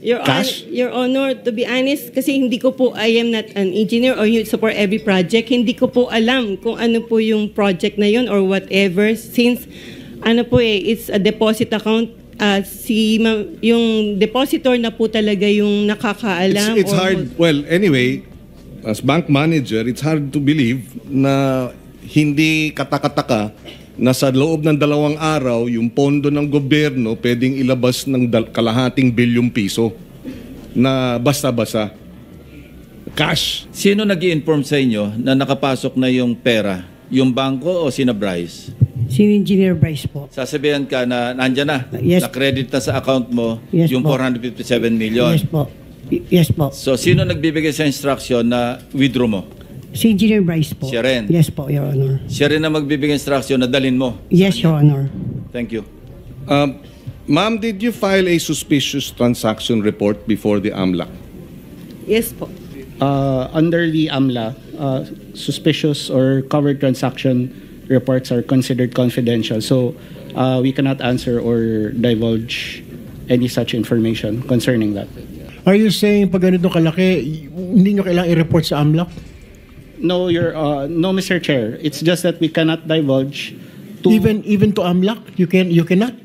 Your Honor, to be honest, kasi hindi ko po, I am not an engineer or you support every project. Hindi ko po alam kung ano po yung project na yun or whatever. Since, it's a deposit account. Yung depositor na po talaga yung nakakaalam. It's hard. Well, anyway, as bank manager, it's hard to believe na hindi katakataka na sa loob ng 2 araw, yung pondo ng gobyerno pwedeng ilabas ng kalahating bilyong piso na basta-basta. Cash. Sino nag-i-inform sa inyo na nakapasok na yung pera? Yung bangko o sina Bryce? Si Engineer Bryce po. Sasabihan ka na nandyan na, Yes. na-credit na sa account mo Yes yung po. 457 million. Yes po. Yes po. So, sino nagbibigay sa instruction na withdraw mo? Si Engineer Bryce po. Siya rin? Yes po, Your Honor. Siya rin na magbibigay instruction na dalin mo? Yes, Your Honor. Thank you. Ma'am, did you file a suspicious transaction report before the AMLAC? Yes po. Under the AMLA, suspicious or covered transaction reports are considered confidential. So we cannot answer or divulge any such information concerning that. Are you saying pag ganito kalaki, hindi nyo kailangang i-report sa AMLAC? No, no, Mr. Chair. It's just that we cannot divulge to Even to AMLAC, you cannot?